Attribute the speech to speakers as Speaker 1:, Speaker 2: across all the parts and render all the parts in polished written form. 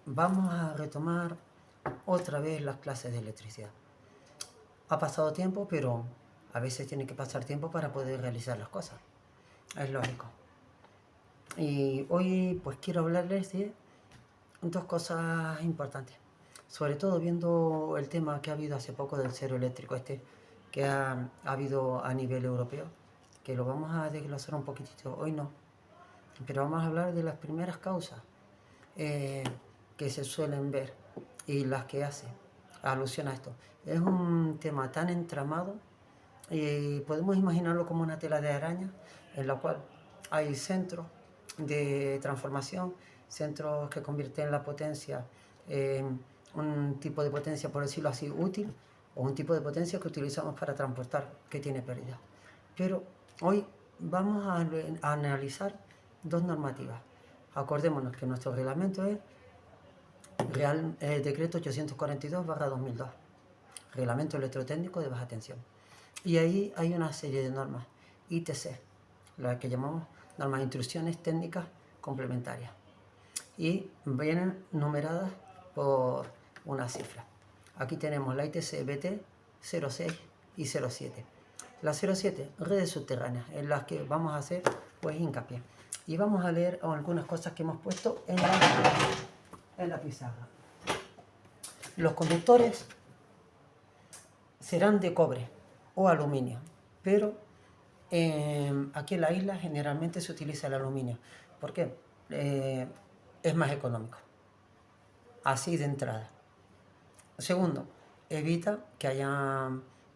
Speaker 1: vamos a retomar otra vez las clases de electricidad. Ha pasado tiempo, pero a veces tiene que pasar tiempo para poder realizar las cosas. Es lógico. Y hoy pues quiero hablarles de dos cosas importantes. Sobre todo viendo el tema que ha habido hace poco del cero eléctrico que ha habido a nivel europeo, que lo vamos a desglosar un poquitito. Hoy no, pero vamos a hablar de las primeras causas eh, que se suelen ver y las que hace alusión a esto. Es un tema tan entramado y podemos imaginarlo como una tela de araña en la cual hay centros de transformación, centros que convierten la potencia en un tipo de potencia, por decirlo así, útil, o un tipo de potencia que utilizamos para transportar, que tiene pérdida. Pero hoy vamos a analizar dos normativas. Acordémonos que nuestro reglamento es Decreto 842/2002, Reglamento Electrotécnico de Baja Tensión. Y ahí hay una serie de normas, ITC, las que llamamos normas de instrucciones técnicas complementarias. Y vienen numeradas por una cifra. Aquí tenemos la ITC BT 06 y 07. La 07, redes subterráneas, en las que vamos a hacer pues hincapié. Y vamos a leer algunas cosas que hemos puesto en la pizarra. Los conductores serán de cobre o aluminio, pero aquí en la isla generalmente se utiliza el aluminio. ¿Por qué? Es más económico, así de entrada. Segundo, evita que haya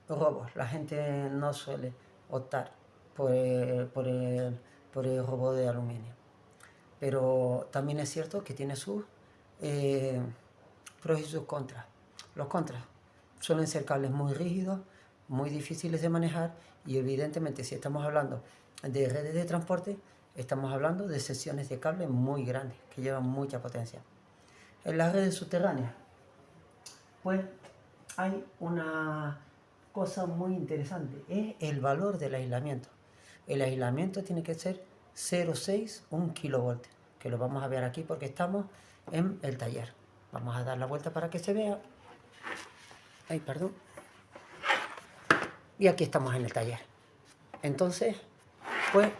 Speaker 1: robos. La gente no suele optar por el robo de aluminio. Pero también es cierto que tiene sus pros y sus contras. Los contras suelen ser cables muy rígidos, muy difíciles de manejar y evidentemente si estamos hablando de redes de transporte, estamos hablando de secciones de cable muy grandes que llevan mucha potencia. En las redes subterráneas, pues hay una cosa muy interesante, es el valor del aislamiento. El aislamiento tiene que ser 0,6, 1 kilovoltios, que lo vamos a ver aquí porque estamos en el taller. Vamos a dar la vuelta para que se vea. Ay, perdón. Y aquí estamos en el taller. Entonces, pues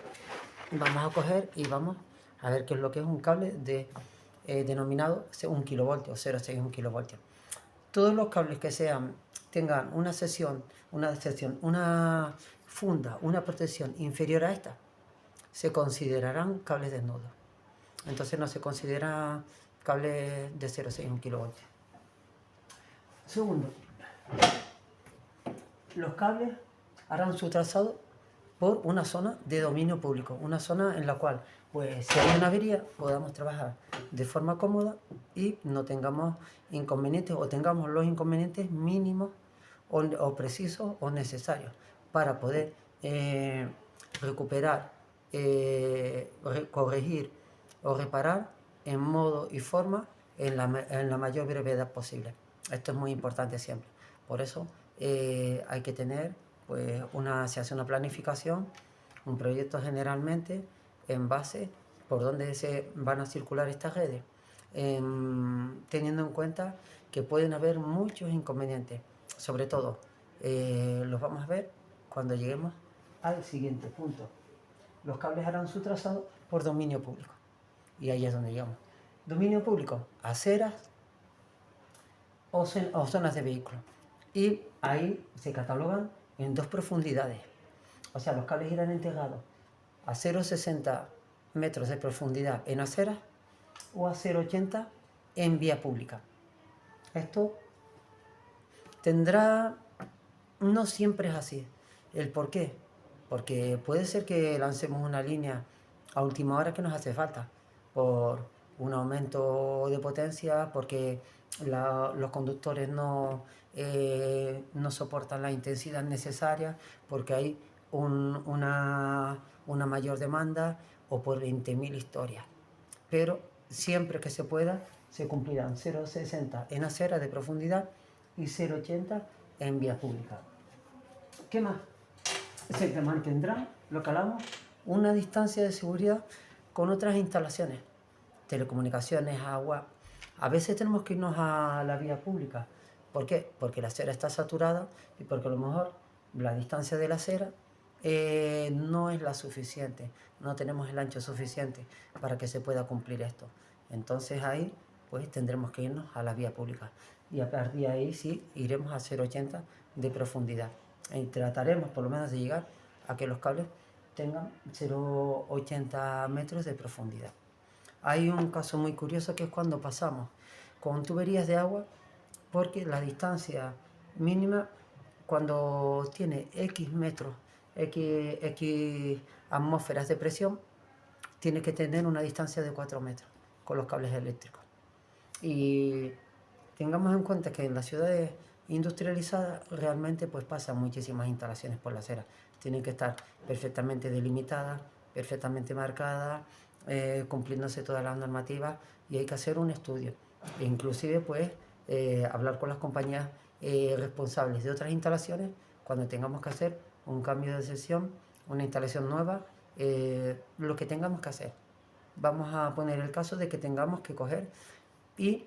Speaker 1: vamos a coger y vamos a ver qué es lo que es un cable denominado 1 kilovoltio, 0,6, 1 kilovoltio. Todos los cables que tengan una funda, una protección inferior a esta, se considerarán cables desnudos. Entonces no se considera cable de 0,6, 1 kilovoltio. Segundo, los cables harán su trazado por una zona de dominio público, una zona en la cual, pues, si hay una avería, podamos trabajar de forma cómoda y no tengamos inconvenientes o tengamos los inconvenientes mínimos o precisos o necesarios para poder recuperar, corregir o reparar en modo y forma en la mayor brevedad posible. Esto es muy importante siempre. Por eso hay que tener, pues, se hace una planificación, un proyecto generalmente en base por dónde se van a circular estas redes, teniendo en cuenta que pueden haber muchos inconvenientes. Sobre todo, los vamos a ver cuando lleguemos al siguiente punto. Los cables harán su trazado por dominio público. Y ahí es donde llegamos. Dominio público, aceras o zonas de vehículos. Y ahí se catalogan en dos profundidades. O sea, los cables irán integrados a 0,60 metros de profundidad en aceras o a 0,80 en vía pública. Esto no siempre es así. ¿El por qué? Porque puede ser que lancemos una línea a última hora que nos hace falta por un aumento de potencia, porque los conductores no soportan la intensidad necesaria, porque hay una mayor demanda o por 20.000 historias. Pero siempre que se pueda, se cumplirán 0,60 en acera de profundidad y 0,80 en vía pública. ¿Qué más? Se mantendrá, lo que hablamos, una distancia de seguridad con otras instalaciones, telecomunicaciones, agua, A veces tenemos que irnos a la vía pública. ¿Por qué? Porque la acera está saturada y porque a lo mejor la distancia de la acera no es la suficiente, no tenemos el ancho suficiente para que se pueda cumplir esto. Entonces ahí pues tendremos que irnos a la vía pública y a partir de ahí sí iremos a 0,80 de profundidad y trataremos por lo menos de llegar a que los cables tengan 0,80 metros de profundidad. Hay un caso muy curioso que es cuando pasamos con tuberías de agua, porque la distancia mínima cuando tiene X metros, X atmósferas de presión, tiene que tener una distancia de 4 metros con los cables eléctricos. Y tengamos en cuenta que en las ciudades industrializadas realmente pues pasan muchísimas instalaciones por la acera. Tienen que estar perfectamente delimitadas, perfectamente marcadas, cumpliéndose todas las normativas y hay que hacer un estudio. E inclusive pues hablar con las compañías responsables de otras instalaciones cuando tengamos que hacer un cambio de sección, una instalación nueva, lo que tengamos que hacer. Vamos a poner el caso de que tengamos que coger y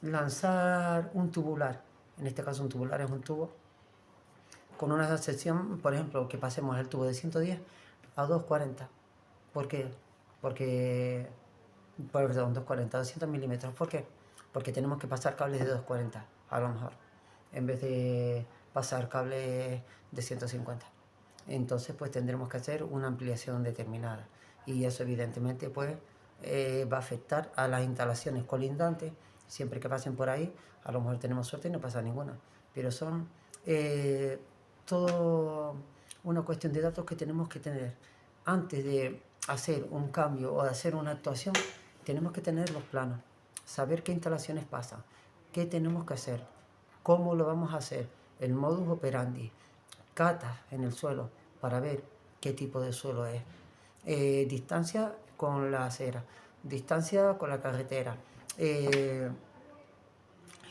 Speaker 1: lanzar un tubular. En este caso un tubular es un tubo con una sección, por ejemplo, que pasemos el tubo de 110 a 240. ¿Por qué? Porque, perdón, 240, 200 milímetros. ¿Por qué? Porque tenemos que pasar cables de 240, a lo mejor, en vez de pasar cables de 150. Entonces, pues tendremos que hacer una ampliación determinada. Y eso, evidentemente, pues va a afectar a las instalaciones colindantes. Siempre que pasen por ahí, a lo mejor tenemos suerte y no pasa ninguna. Pero son todo una cuestión de datos que tenemos que tener. Antes de hacer un cambio o de hacer una actuación, tenemos que tener los planos, saber qué instalaciones pasan, qué tenemos que hacer, cómo lo vamos a hacer, el modus operandi, catas en el suelo para ver qué tipo de suelo es, distancia con la acera, distancia con la carretera.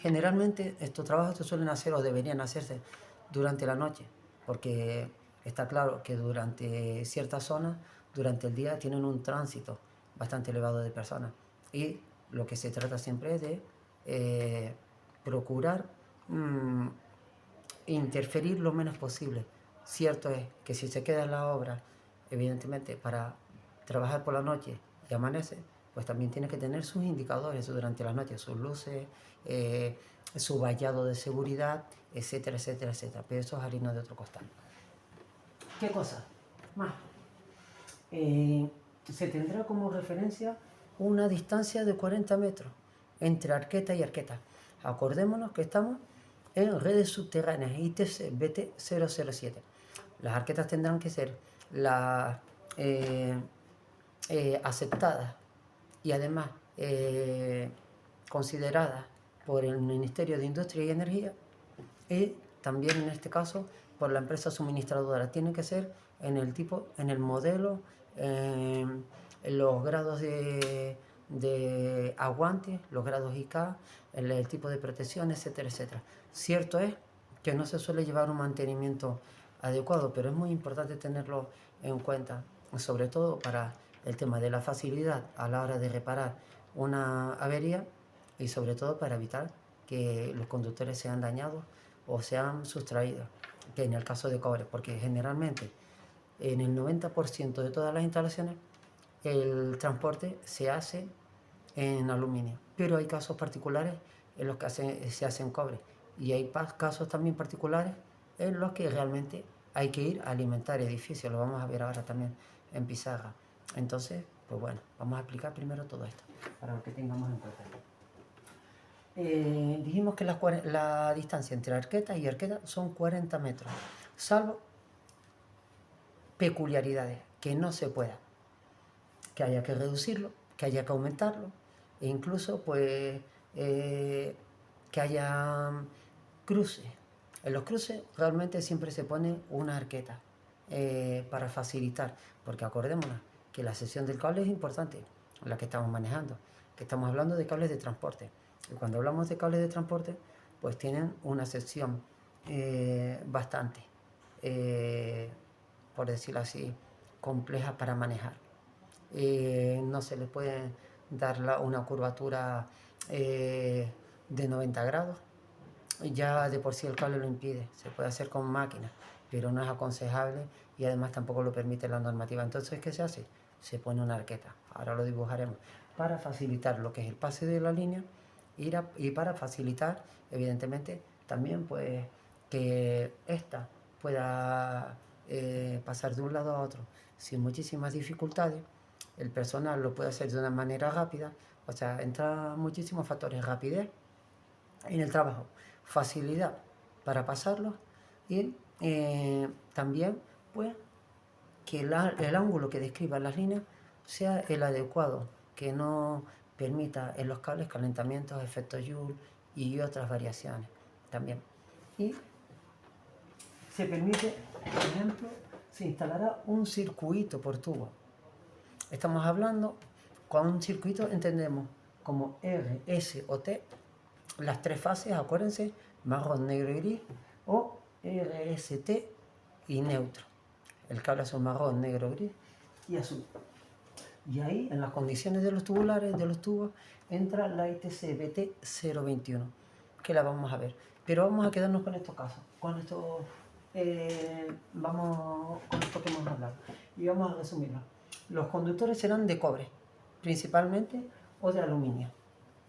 Speaker 1: Generalmente estos trabajos se suelen hacer o deberían hacerse durante la noche, porque está claro que durante ciertas zonas, durante el día, tienen un tránsito bastante elevado de personas. Y lo que se trata siempre es de procurar interferir lo menos posible. Cierto es que si se queda en la obra, evidentemente, para trabajar por la noche y amanece, pues también tiene que tener sus indicadores durante la noche, sus luces, su vallado de seguridad, etcétera, etcétera, etcétera. Pero eso es harina de otro costal. ¿Qué cosa? Más. Se tendrá como referencia una distancia de 40 metros entre arqueta y arqueta. Acordémonos que estamos en redes subterráneas ITC BT007. Las arquetas tendrán que ser las aceptadas y además consideradas por el Ministerio de Industria y Energía y también en este caso por la empresa suministradora. Tienen que ser en el tipo, en el modelo, en los grados de aguante, los grados IK, el tipo de protección, etcétera, etcétera. Cierto es que no se suele llevar un mantenimiento adecuado, pero es muy importante tenerlo en cuenta, sobre todo para el tema de la facilidad a la hora de reparar una avería y sobre todo para evitar que los conductores sean dañados o sean sustraídos, que en el caso de cobre, porque generalmente en el 90% de todas las instalaciones el transporte se hace en aluminio, pero hay casos particulares en los que se hace en cobre y hay casos también particulares en los que realmente hay que ir a alimentar edificios, lo vamos a ver ahora también en pizarra. Entonces, pues bueno, vamos a explicar primero todo esto para que tengamos en cuenta. Dijimos que la distancia entre arqueta y arqueta son 40 metros, salvo peculiaridades, que no se pueda, que haya que reducirlo, que haya que aumentarlo, e incluso pues que haya cruces. En los cruces realmente siempre se pone una arqueta para facilitar, porque acordémonos que la sección del cable es importante, la que estamos manejando, que estamos hablando de cables de transporte. Y cuando hablamos de cables de transporte, pues tienen una sección bastante, por decirlo así, compleja para manejar. No se le puede dar una curvatura de 90 grados. Ya de por sí el cable lo impide, se puede hacer con máquina, pero no es aconsejable y además tampoco lo permite la normativa. Entonces, ¿qué se hace? Se pone una arqueta, ahora lo dibujaremos, para facilitar lo que es el pase de la línea y para facilitar, evidentemente, también pues que esta pueda pasar de un lado a otro sin muchísimas dificultades. El personal lo puede hacer de una manera rápida, o sea, entra muchísimos factores: rapidez en el trabajo, facilidad para pasarlo y también pues que el ángulo que describa las líneas sea el adecuado, que no permita en los cables calentamientos, efectos Joule y otras variaciones también. Y se permite, por ejemplo, se instalará un circuito por tubo. Estamos hablando, con un circuito entendemos como R, S o T, las tres fases, acuérdense, marrón, negro y gris, o RST y neutro. El cable azul, marrón, negro, gris y azul. Y ahí, en las condiciones de los tubulares, de los tubos, entra la ITC BT 021, que la vamos a ver. Pero vamos a quedarnos con estos casos, con esto, con esto que hemos hablado. Y vamos a resumirlo. Los conductores serán de cobre, principalmente, o de aluminio.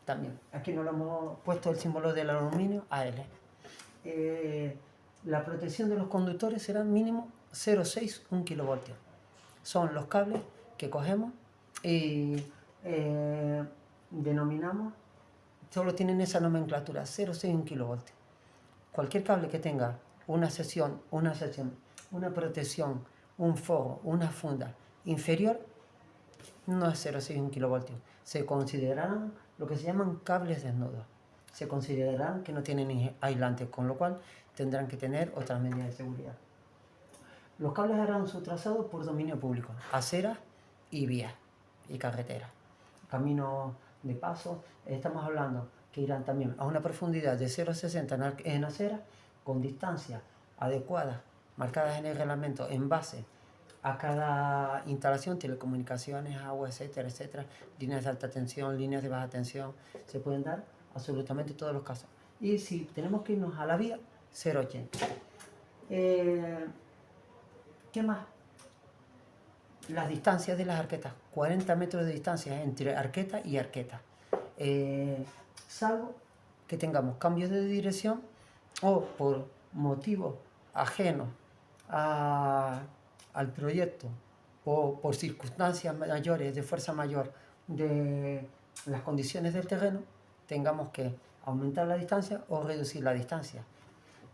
Speaker 1: También, aquí no lo hemos puesto el símbolo del aluminio, AL. La protección de los conductores será mínimo 0,6, 1 kilovoltios. Son los cables que cogemos y denominamos, solo tienen esa nomenclatura, 0,6, 1 kilovoltios. Cualquier cable que tenga una sección, una protección, un forro, una funda inferior, no es 0,6, 1 kilovoltios. Se considerarán lo que se llaman cables desnudos. Se considerarán que no tienen aislantes, con lo cual tendrán que tener otras medidas de seguridad. Los cables harán su trazado por dominio público, aceras y vías y carreteras. Caminos de paso, estamos hablando que irán también a una profundidad de 0,60 en acera, con distancias adecuadas, marcadas en el reglamento en base a cada instalación, telecomunicaciones, agua, etcétera, etcétera, líneas de alta tensión, líneas de baja tensión, se pueden dar absolutamente todos los casos. Y si tenemos que irnos a la vía, 0,80. ¿Qué más? Las distancias de las arquetas, 40 metros de distancia entre arqueta y arqueta. Salvo que tengamos cambios de dirección o por motivos ajenos al proyecto o por circunstancias mayores, de fuerza mayor, de las condiciones del terreno, tengamos que aumentar la distancia o reducir la distancia.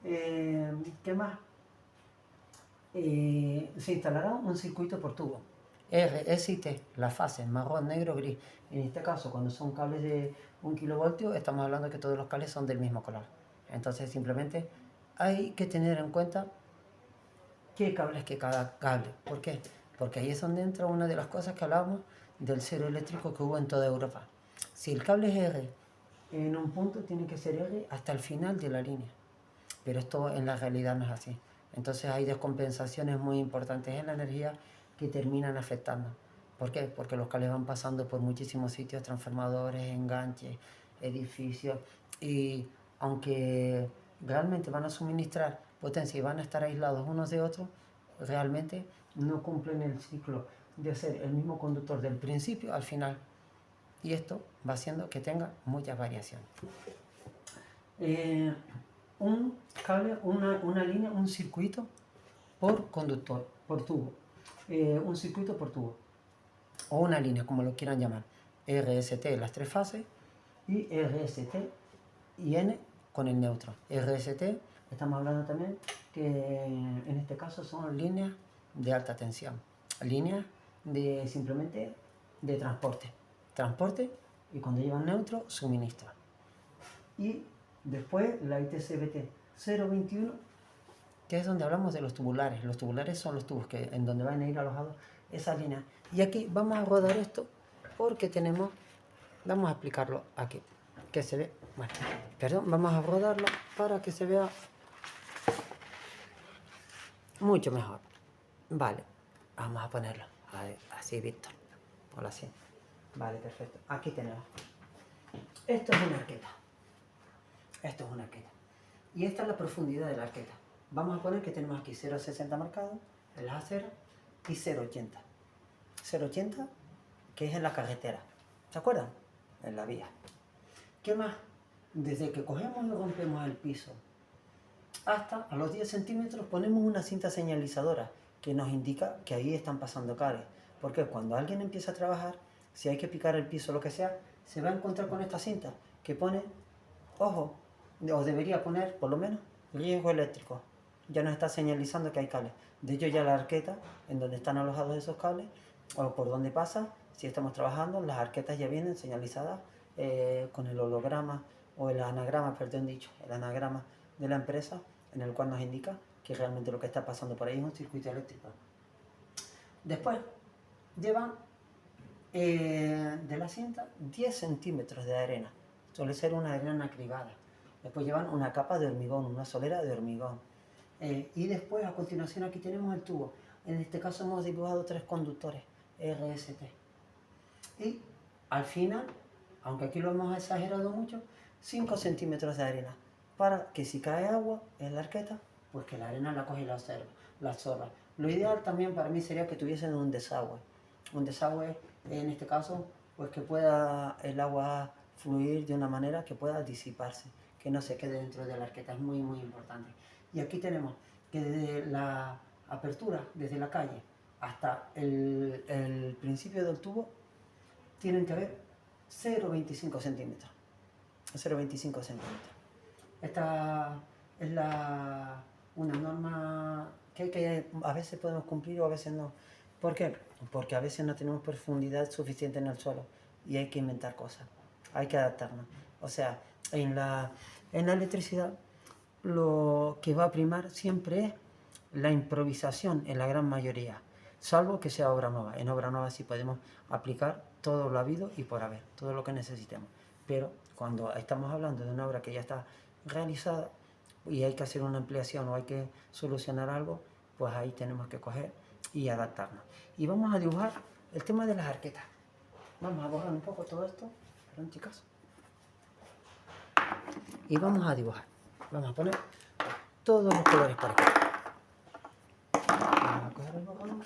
Speaker 1: ¿Qué más? Se instalará un circuito por tubo. R, S y T, las fases marrón, negro, gris. En este caso, cuando son cables de 1 kilovoltio, estamos hablando que todos los cables son del mismo color. Entonces, simplemente hay que tener en cuenta qué cable es que cada cable. ¿Por qué? Porque ahí es donde entra una de las cosas que hablábamos del cero eléctrico que hubo en toda Europa. Si el cable es R en un punto, tiene que ser R hasta el final de la línea. Pero esto en la realidad no es así. Entonces hay descompensaciones muy importantes en la energía que terminan afectando. ¿Por qué? Porque los cables van pasando por muchísimos sitios, transformadores, enganches, edificios, y aunque realmente van a suministrar potencia y van a estar aislados unos de otros, realmente no cumplen el ciclo de ser el mismo conductor del principio al final. Y esto va haciendo que tenga muchas variaciones. Un cable, una línea, un circuito por conductor, por tubo. Un circuito por tubo. O una línea, como lo quieran llamar. RST, las tres fases, y RST y N con el neutro. RST, estamos hablando también que en este caso son líneas de alta tensión. Líneas de simplemente de transporte. Transporte, y cuando llevan neutro, suministro. Y después la ITC-BT 021, que es donde hablamos de los tubulares. Los tubulares son los tubos en donde van a ir alojados esas líneas. Y aquí vamos a rodar esto porque vamos a explicarlo aquí, que se ve, bueno, perdón, vamos a rodarlo para que se vea mucho mejor. Vale, vamos a ponerlo así, Víctor, por así. Vale, perfecto. Aquí tenemos. Esto es una arqueta. Esto es una arqueta. Y esta es la profundidad de la arqueta. Vamos a poner que tenemos aquí 0,60 marcado en las aceras y 0,80. 0,80 que es en la carretera. ¿Se acuerdan? En la vía. ¿Qué más? Desde que cogemos y rompemos el piso hasta a los 10 centímetros ponemos una cinta señalizadora que nos indica que ahí están pasando cables. Porque cuando alguien empieza a trabajar, si hay que picar el piso o lo que sea, se va a encontrar con esta cinta que pone, ojo, o debería poner por lo menos, riesgo eléctrico. Ya nos está señalizando que hay cables. De hecho ya la arqueta, en donde están alojados esos cables, o por donde pasa, si estamos trabajando, las arquetas ya vienen señalizadas con el holograma o el anagrama, perdón dicho, el anagrama de la empresa, en el cual nos indica que realmente lo que está pasando por ahí es un circuito eléctrico. Después llevan de la cinta 10 centímetros de arena, suele ser una arena cribada. Después llevan una capa de hormigón, una solera de hormigón. Y después a continuación aquí tenemos el tubo. En este caso hemos dibujado 3 conductores RST. Y al final, aunque aquí lo hemos exagerado mucho, 5 centímetros de arena, para que si cae agua en la arqueta, pues que la arena la coge y la absorba. Lo ideal también para mí sería que tuviesen un desagüe. Un desagüe, en este caso, pues que pueda el agua fluir de una manera que pueda disiparse, que no se quede dentro de la arqueta, es muy muy importante. Y aquí tenemos que desde la apertura, desde la calle, hasta el principio del tubo, tienen que haber 0,25 centímetros. 0,25 centímetros. Esta es una norma que a veces podemos cumplir o a veces no. ¿Por qué? Porque a veces no tenemos profundidad suficiente en el suelo y hay que inventar cosas, hay que adaptarnos. O sea, en la electricidad lo que va a primar siempre es la improvisación en la gran mayoría, salvo que sea obra nueva. En obra nueva sí podemos aplicar todo lo habido y por haber, todo lo que necesitemos. Pero cuando estamos hablando de una obra que ya está realizada y hay que hacer una ampliación o hay que solucionar algo, pues ahí tenemos que coger y adaptarnos. Y vamos a dibujar el tema de las arquetas. Vamos a borrar un poco todo esto, perdón chicas. Y vamos a dibujar. Vamos a poner todos los colores para acá. Vamos a coger el borrador.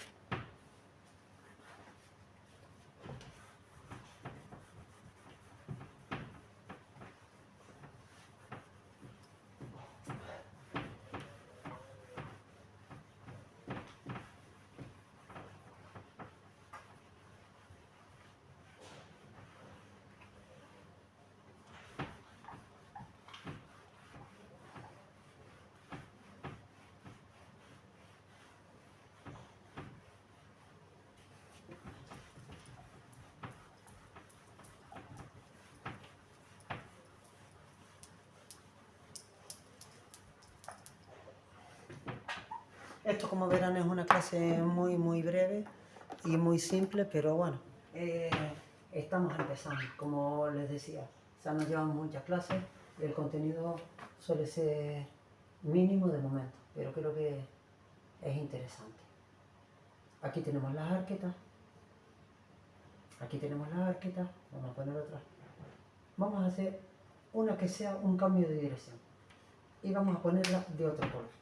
Speaker 1: Esto, como verán, es una clase muy muy breve y muy simple, pero bueno, estamos empezando, como les decía. O sea, nos llevan muchas clases y el contenido suele ser mínimo de momento, pero creo que es interesante. Aquí tenemos las arquetas, aquí tenemos las arquetas, vamos a poner otra. Vamos a hacer una que sea un cambio de dirección y vamos a ponerla de otro color.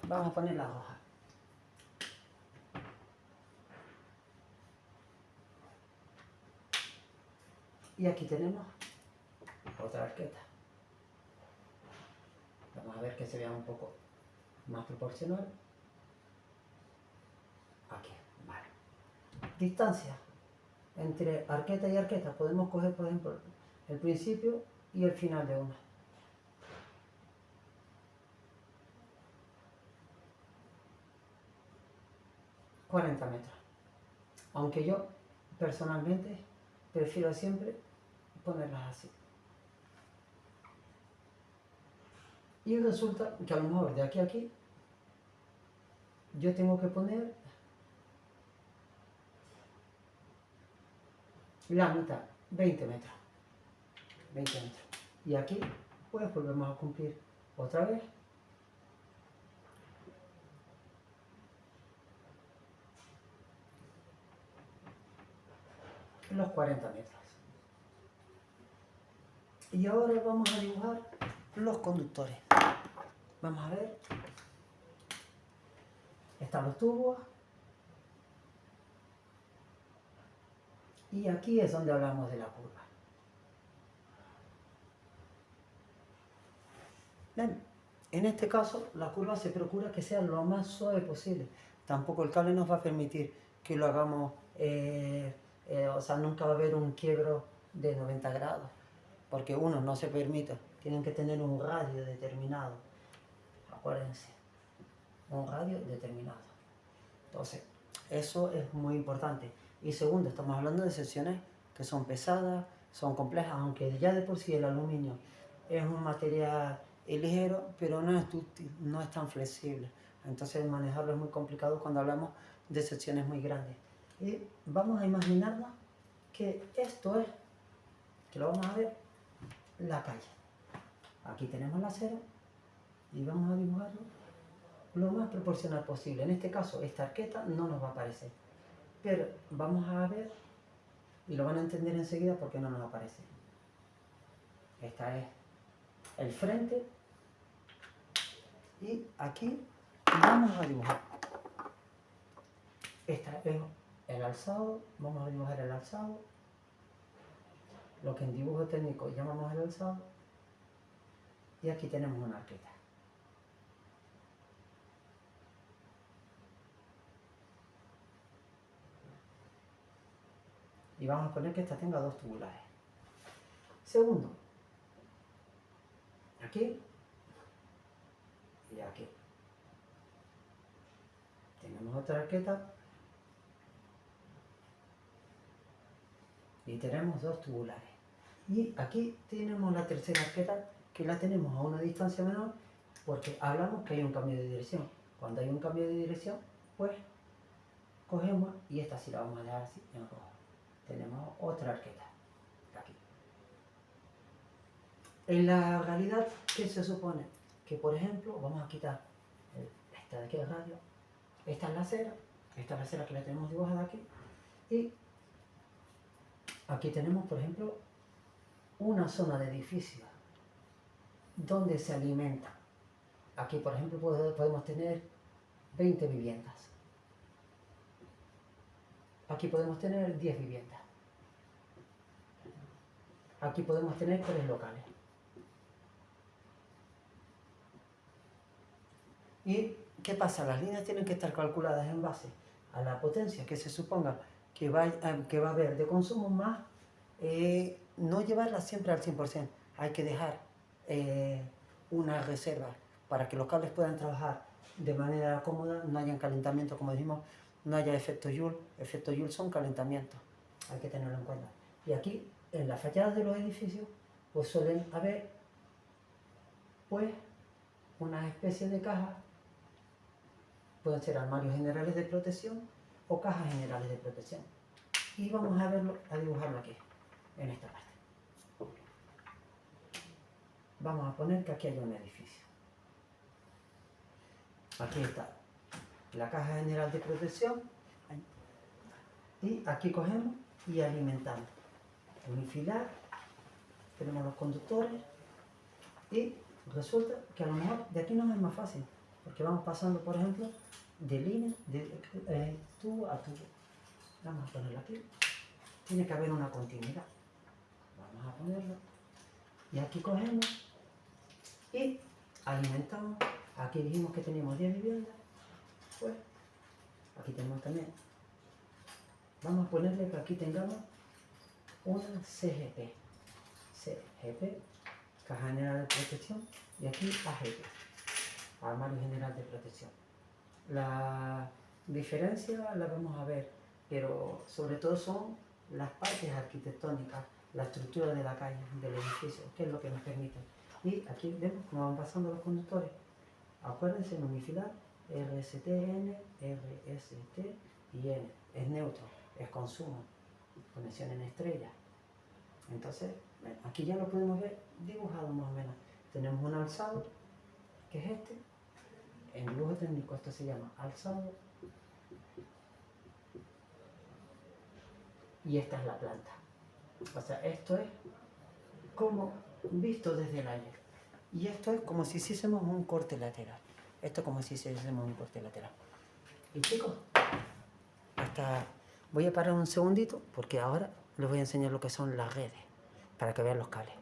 Speaker 1: Vamos a poner la roja. Y aquí tenemos otra arqueta. Vamos a ver que se vea un poco más proporcional. Aquí, vale. Distancia entre arqueta y arqueta. Podemos coger, por ejemplo, el principio y el final de una. ...40 metros. Aunque yo, personalmente, prefiero siempre ponerlas así. Y resulta que a lo mejor de aquí a aquí yo tengo que poner la mitad, 20 metros. 20 metros. Y aquí pues volvemos a cumplir otra vez. Los 40 metros. Y ahora vamos a dibujar los conductores. Vamos a ver. Están los tubos. Y aquí es donde hablamos de la curva. Bien, en este caso la curva se procura que sea lo más suave posible. Tampoco el cable nos va a permitir que lo hagamos, o sea, nunca va a haber un quiebro de 90 grados, porque uno no se permite, tienen que tener un radio determinado, acuérdense, un radio determinado. Entonces, eso es muy importante. Y segundo, estamos hablando de secciones que son pesadas, son complejas, aunque ya de por sí el aluminio es un material ligero, pero no es dúctil, no es tan flexible. Entonces manejarlo es muy complicado cuando hablamos de secciones muy grandes. Y vamos a imaginarnos que esto es, que lo vamos a ver, la calle. Aquí tenemos la acera y vamos a dibujarlo lo más proporcional posible. En este caso, esta arqueta no nos va a aparecer, pero vamos a ver, y lo van a entender enseguida porque no nos aparece. Esta es el frente, y aquí vamos a dibujar. Esta es el alzado, vamos a dibujar el alzado, lo que en dibujo técnico llamamos el alzado, y aquí tenemos una arqueta. Y vamos a poner que esta tenga dos tubulares. Segundo, aquí y aquí. Tenemos otra arqueta y tenemos dos tubulares. Y aquí tenemos la tercera arqueta, que la tenemos a una distancia menor porque hablamos que hay un cambio de dirección. Cuando hay un cambio de dirección, pues cogemos, y esta sí la vamos a dejar así en rojo. Tenemos otra arqueta aquí. En la realidad, ¿qué se supone? Que por ejemplo, vamos a quitar esta de aquí el radio, esta es la acera, esta es la acera que la tenemos dibujada aquí, y aquí tenemos por ejemplo una zona de edificio donde se alimenta. Aquí por ejemplo podemos tener 20 viviendas. Aquí podemos tener 10 viviendas. Aquí podemos tener 3 locales. ¿Y qué pasa? Las líneas tienen que estar calculadas en base a la potencia que se suponga que va a haber de consumo, más no llevarla siempre al 100%. Hay que dejar una reserva para que los cables puedan trabajar de manera cómoda, no haya calentamiento, como dijimos, no haya efecto Joule. Efecto Joule son calentamientos, hay que tenerlo en cuenta. Y aquí, en las fachadas de los edificios, pues suelen haber pues una especie de cajas. Pueden ser armarios generales de protección o cajas generales de protección. Y vamos a verlo, a dibujarlo aquí, en esta parte. Vamos a poner que aquí hay un edificio. Aquí está la caja general de protección. Y aquí cogemos y alimentamos. Unifilar, tenemos los conductores. Y resulta que a lo mejor de aquí nos es más fácil, porque vamos pasando, por ejemplo, de línea, de tubo a tubo. Vamos a ponerlo aquí. Tiene que haber una continuidad. Vamos a ponerlo. Y aquí cogemos y alimentamos. Aquí dijimos que teníamos 10 viviendas. Pues aquí tenemos también. Vamos a ponerle que aquí tengamos una CGP. CGP, Caja General de Protección, y aquí AGP, Armario General de Protección. La diferencia la vamos a ver, pero sobre todo son las partes arquitectónicas, la estructura de la calle, del edificio, que es lo que nos permite. Y aquí vemos cómo van pasando los conductores. Acuérdense, en unifilar, RST-N, RST y N. Es neutro, es consumo, conexión en estrella. Entonces, aquí ya lo podemos ver dibujado más o menos. Tenemos un alzado, que es este. En dibujo técnico esto se llama alzado. Y esta es la planta. O sea, esto es como visto desde el aire. Y esto es como si hiciésemos un corte lateral. Esto es como si hiciésemos un corte lateral. Y chicos, voy a parar un segundito porque ahora les voy a enseñar lo que son las redes para que vean los cables.